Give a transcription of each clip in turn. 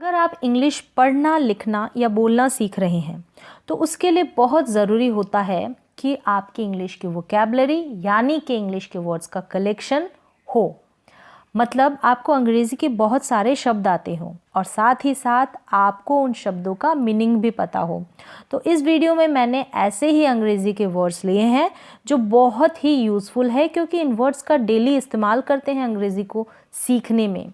अगर आप इंग्लिश पढ़ना, लिखना या बोलना सीख रहे हैं तो उसके लिए बहुत ज़रूरी होता है कि आपकी इंग्लिश की वोकैबुलरी यानी कि इंग्लिश के वर्ड्स का कलेक्शन हो। मतलब आपको अंग्रेज़ी के बहुत सारे शब्द आते हों और साथ ही साथ आपको उन शब्दों का मीनिंग भी पता हो। तो इस वीडियो में मैंने ऐसे ही अंग्रेज़ी के वर्ड्स लिए हैं जो बहुत ही यूज़फुल है, क्योंकि इन वर्ड्स का डेली इस्तेमाल करते हैं अंग्रेज़ी को सीखने में।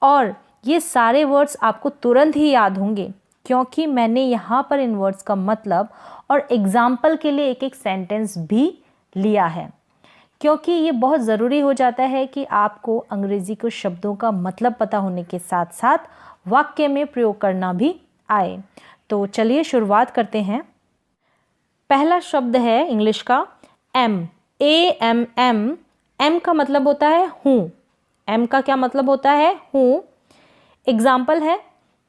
और ये सारे वर्ड्स आपको तुरंत ही याद होंगे, क्योंकि मैंने यहाँ पर इन वर्ड्स का मतलब और एग्जाम्पल के लिए एक एक सेंटेंस भी लिया है, क्योंकि ये बहुत ज़रूरी हो जाता है कि आपको अंग्रेज़ी के शब्दों का मतलब पता होने के साथ साथ वाक्य में प्रयोग करना भी आए। तो चलिए शुरुआत करते हैं। पहला शब्द है इंग्लिश का एम, AMM। एम का मतलब होता है हूँ। एम का क्या मतलब होता है? हूँ। एग्जाम्पल है,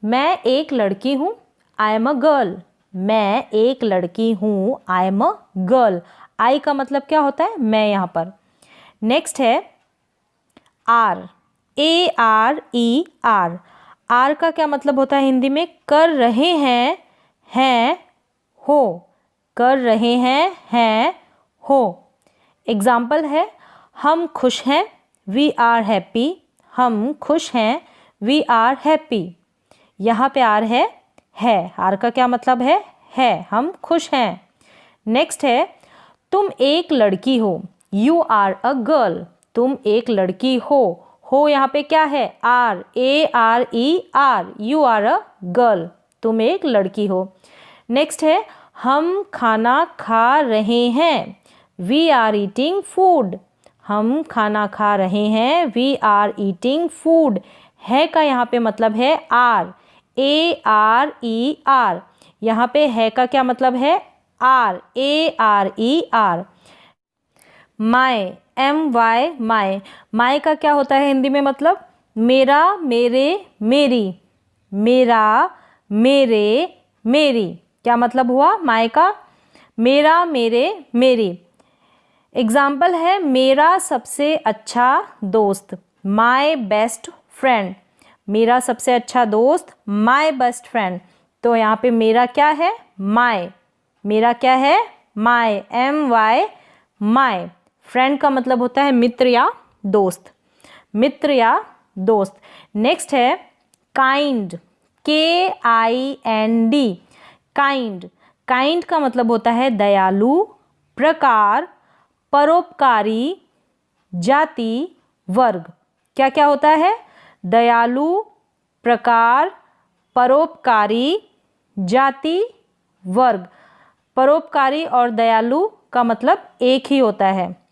मैं एक लड़की हूँ, आई एम अ गर्ल। मैं एक लड़की हूँ, आई एम अ गर्ल। आई का मतलब क्या होता है? मैं यहाँ पर। नेक्स्ट है आर, ARER। आर का क्या मतलब होता है हिंदी में? कर रहे हैं हो। कर रहे हैं हो। एग्जाम्पल है, हम खुश हैं, वी आर हैप्पी। हम खुश हैं, वी आर हैप्पी। यहाँ पे आर है। आर का क्या मतलब है, हम खुश हैं। नेक्स्ट है, तुम एक लड़की हो, यू आर अ गर्ल। तुम एक लड़की हो यहाँ पे क्या है? Are, ARER। You are a girl. तुम एक लड़की हो। नेक्स्ट है, हम खाना खा रहे हैं, वी आर ईटिंग फूड। हम खाना खा रहे हैं, वी आर ईटिंग फूड। है का यहाँ पे मतलब है आर, ARER। यहाँ पे है का क्या मतलब है? Are, ARER। My, MY, my. My का क्या होता है हिंदी में मतलब? मेरा, मेरे, मेरी। मेरा, मेरे, मेरी। क्या मतलब हुआ माय का? मेरा, मेरे, मेरी। एग्जाम्पल है, मेरा सबसे अच्छा दोस्त, माय बेस्ट फ्रेंड। मेरा सबसे अच्छा दोस्त, माय बेस्ट फ्रेंड। तो यहाँ पे मेरा क्या है? माय। मेरा क्या है? My, MY, my. फ्रेंड का मतलब होता है मित्र या दोस्त। मित्र या दोस्त। नेक्स्ट है काइंड, KIND। काइंड। काइंड का मतलब होता है दयालु, प्रकार, परोपकारी, जाति, वर्ग। क्या क्या होता है? दयालु, प्रकार, परोपकारी, जाति, वर्ग। परोपकारी और दयालु का मतलब एक ही होता है।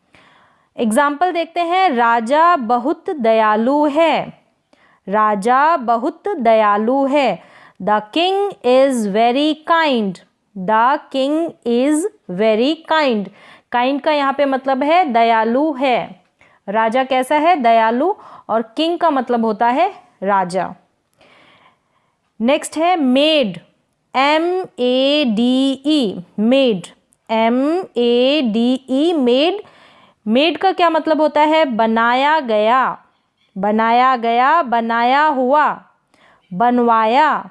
एग्जाम्पल देखते हैं, राजा बहुत दयालु है। राजा बहुत दयालु है। The king is very kind. The king is very kind. Kind का यहाँ पे मतलब है दयालु है। राजा कैसा है? दयालु। और किंग का मतलब होता है राजा। नेक्स्ट है made, MADE। Made, MADE, made. Made का क्या मतलब होता है? बनाया गया। बनाया गया, बनाया हुआ, बनवाया,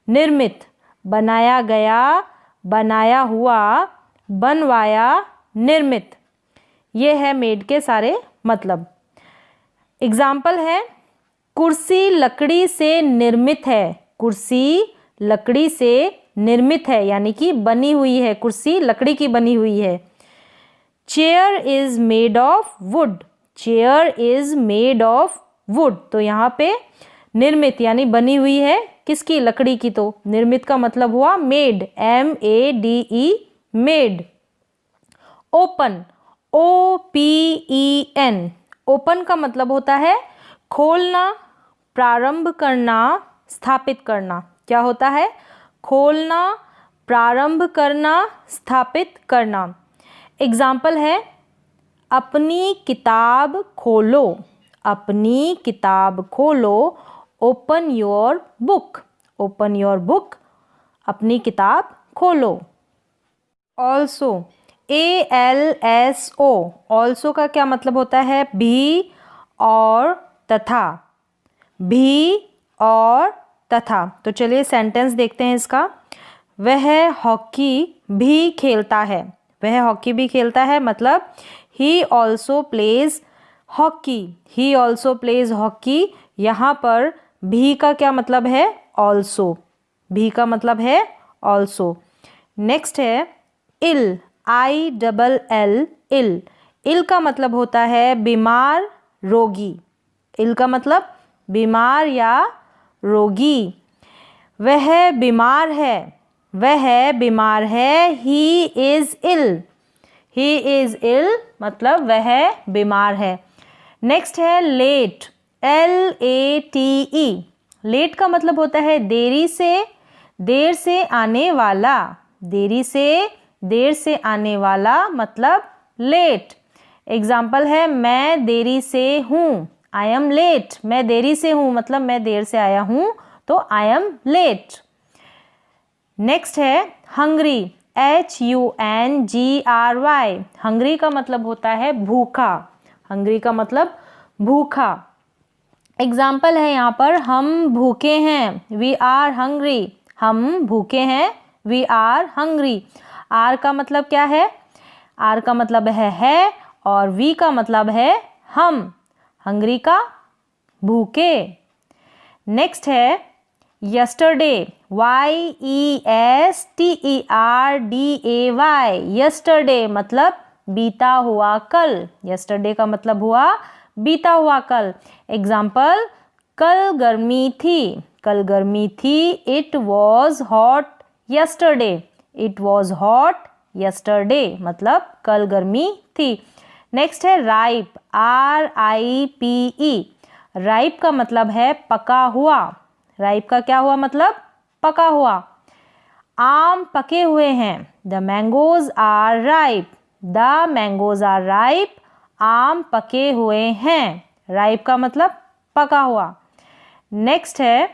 निर्मित। बनाया गया, बनाया हुआ, बनवाया, निर्मित। ये है मेड के सारे मतलब। एग्जाम्पल है, कुर्सी लकड़ी से निर्मित है। कुर्सी लकड़ी से निर्मित है यानी कि बनी हुई है। कुर्सी लकड़ी की बनी हुई है। Chair is made of would. Chair is made of would. तो यहाँ पे निर्मित यानी बनी हुई है किसकी? लकड़ी की। तो निर्मित का मतलब हुआ made, MADE, made. Open, OPEN। Open का मतलब होता है खोलना, प्रारंभ करना, स्थापित करना। क्या होता है? खोलना, प्रारंभ करना, स्थापित करना। एग्जाम्पल है, अपनी किताब खोलो। अपनी किताब खोलो, open your book. Open your book, अपनी किताब खोलो। Also, ALSO। ऑल्सो का क्या मतलब होता है? भी और तथा। भी और तथा। तो चलिए सेंटेंस देखते हैं इसका। वह हॉकी भी खेलता है, वह हॉकी भी खेलता है मतलब he also plays hockey, he also plays hockey. यहाँ पर भी का क्या मतलब है? ऑल्सो, भी का मतलब है ऑल्सो। नेक्स्ट है इल, ILL, इल। इल का मतलब होता है बीमार, रोगी। इल का मतलब बीमार या रोगी। वह बीमार है, वह बीमार है। He is ill, he is इल मतलब वह बीमार है। नेक्स्ट है लेट, LATE। लेट का मतलब होता है देरी से, देर से आने वाला, देरी से, देर से आने वाला मतलब लेट। एग्जाम्पल है मैं देरी से हूँ, आई एम लेट। मैं देरी से हूँ मतलब मैं देर से आया हूँ, तो आई एम लेट। नेक्स्ट है हंग्री, HUNGRY। हंग्री का मतलब होता है भूखा, हंग्री का मतलब भूखा। एग्जाम्पल है यहाँ पर हम भूखे हैं, वी आर हंग्री। हम भूखे हैं, वी आर हंग्री। आर का मतलब क्या है? आर का मतलब है और वी का मतलब है हम, हंग्री का भूखे। नेक्स्ट है यस्टरडे, YESTERDAY। यस्टरडे मतलब बीता हुआ कल, यस्टरडे का मतलब हुआ बीता हुआ कल। एग्जाम्पल कल गर्मी थी, कल गर्मी थी। It was hot yesterday, it was hot yesterday मतलब कल गर्मी थी। नेक्स्ट है राइप, RIPE। राइप का मतलब है पका हुआ, राइप का क्या हुआ मतलब? पका हुआ। आम पके हुए हैं, the mangoes are ripe, the mangoes are ripe. आम पके हुए हैं, राइप का मतलब पका हुआ। नेक्स्ट है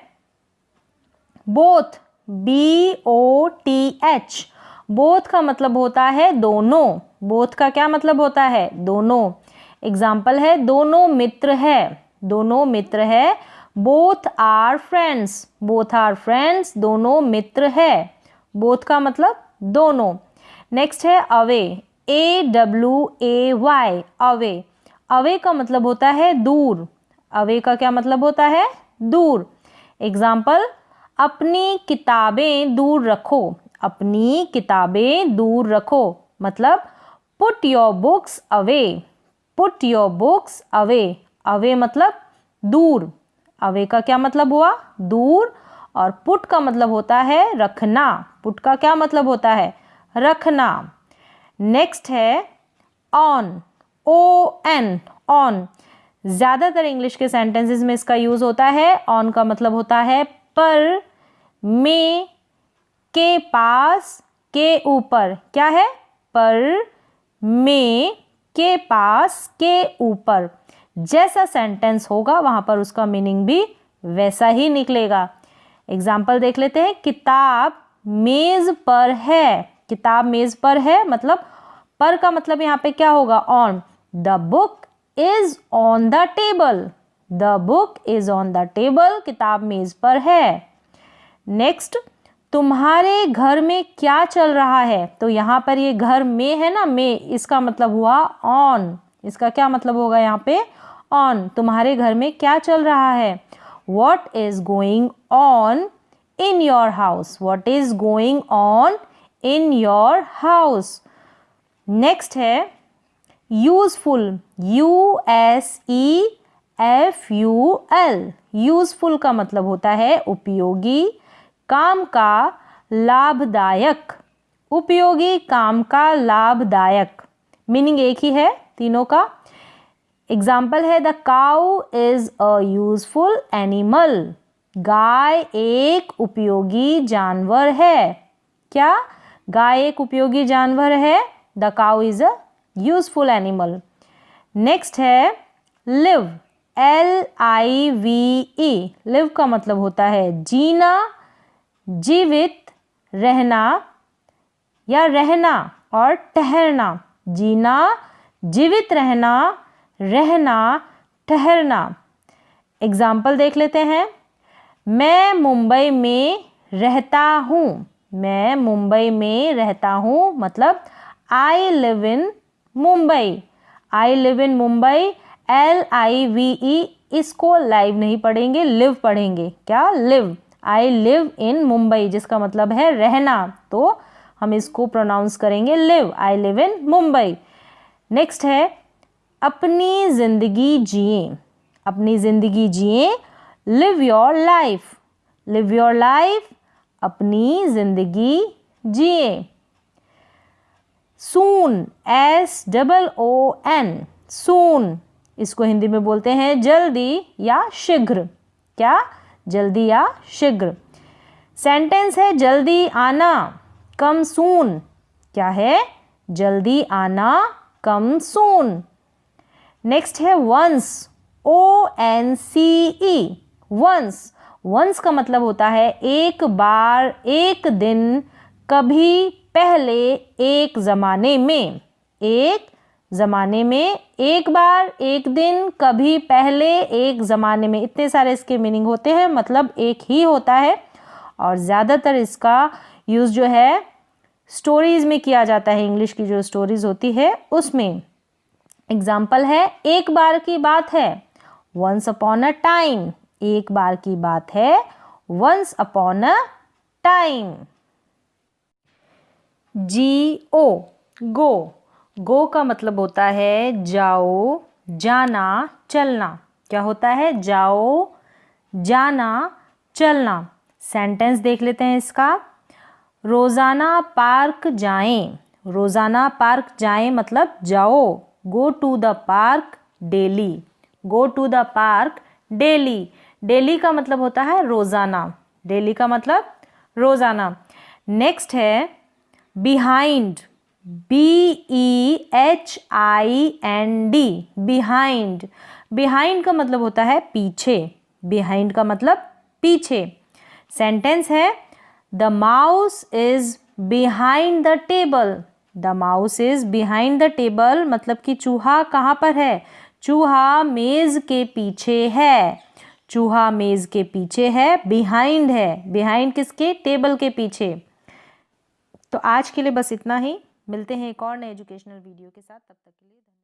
बोथ, BOTH। बोथ का मतलब होता है दोनों, बोथ का क्या मतलब होता है? दोनों। एग्जाम्पल है दोनों मित्र है, दोनों मित्र है। Both are friends, both are friends दोनों मित्र है। बोथ का मतलब दोनों। नेक्स्ट है अवे, AWAY, अवे। अवे का मतलब होता है दूर, अवे का क्या मतलब होता है? दूर। एग्जाम्पल अपनी किताबें दूर रखो, अपनी किताबें दूर रखो मतलब put your books away, put your books away. Away मतलब दूर, अवे का क्या मतलब हुआ? दूर। और पुट का मतलब होता है रखना, पुट का क्या मतलब होता है? रखना। नेक्स्ट है ऑन, ON, ऑन। ज़्यादातर इंग्लिश के सेंटेंसेस में इसका यूज़ होता है। ऑन का मतलब होता है पर, में, के पास, के ऊपर। क्या है? पर, में, के पास, के ऊपर। जैसा सेंटेंस होगा वहाँ पर उसका मीनिंग भी वैसा ही निकलेगा। एग्जाम्पल देख लेते हैं। किताब मेज़ पर है, किताब मेज़ पर है मतलब पर का मतलब यहाँ पे क्या होगा? On. The book is on the table, the book is on the table. किताब मेज़ पर है। नेक्स्ट तुम्हारे घर में क्या चल रहा है? तो यहाँ पर ये घर में है ना, में, इसका मतलब हुआ ऑन। इसका क्या मतलब होगा यहाँ पे? ऑन। तुम्हारे घर में क्या चल रहा है? What is going on in your house? What is going on in your house? Next है useful, USEFUL। यूजफुल का मतलब होता है उपयोगी, काम का, लाभदायक। उपयोगी, काम का, लाभदायक। मीनिंग एक ही है तीनों का। एग्जाम्पल है the cow is a useful animal. गाय एक उपयोगी जानवर है। क्या? गाय एक उपयोगी जानवर है। The cow is a useful animal. Next है लिव, LIVE। लिव का मतलब होता है जीना, जीवित, रहना या रहना और ठहरना। जीना, जीवित रहना, रहना, ठहरना। एग्जाम्पल देख लेते हैं। मैं मुंबई में रहता हूँ। मैं मुंबई में रहता हूँ मतलब I live in Mumbai. I live in Mumbai, LIVE, इसको लाइव नहीं पढ़ेंगे, लिव पढ़ेंगे। क्या? Live. I live in Mumbai जिसका मतलब है रहना, तो हम इसको प्रोनाउंस करेंगे live. I live in Mumbai. Next है अपनी जिंदगी जिए। अपनी जिंदगी जिए, live your life. Live your life, अपनी जिंदगी जिए। सून, SOON, सून, इसको हिंदी में बोलते हैं जल्दी या शीघ्र। क्या? जल्दी या शीघ्र। सेंटेंस है जल्दी आना, कम सून। क्या है? जल्दी आना, कम सून। नेक्स्ट है वंस, ONCE, वंस। वंस का मतलब होता है एक बार, एक दिन, कभी, पहले, एक जमाने में। एक जमाने में, एक बार, एक दिन, कभी, पहले, एक जमाने में, इतने सारे इसके मीनिंग होते हैं, मतलब एक ही होता है। और ज़्यादातर इसका यूज़ जो है स्टोरीज में किया जाता है। इंग्लिश की जो स्टोरीज होती है उसमें। एग्जाम्पल है एक बार की बात है, वंस अपॉन अ टाइम। एक बार की बात है, once upon a time. GO, go. Go का मतलब होता है जाओ, जाना, चलना। क्या होता है? जाओ, जाना, चलना। सेंटेंस देख लेते हैं इसका। रोज़ाना पार्क जाएं। रोज़ाना पार्क जाएं मतलब जाओ। Go to the park daily. Go to the park daily. Daily का मतलब होता है रोज़ाना। डेली का मतलब रोज़ाना। नेक्स्ट है बिहाइंड, BEHIND, बिहाइंड। बिहाइंड का मतलब होता है पीछे। बिहाइंड का मतलब पीछे। सेंटेंस है the mouse is behind the table. The mouse is behind the table मतलब कि चूहा कहाँ पर है? चूहा मेज के पीछे है। चूहा मेज के पीछे है, बिहाइंड है। बिहाइंड किसके? टेबल के पीछे। तो आज के लिए बस इतना ही। मिलते हैं एक और नए एजुकेशनल वीडियो के साथ। तब तक के लिए धन्यवाद।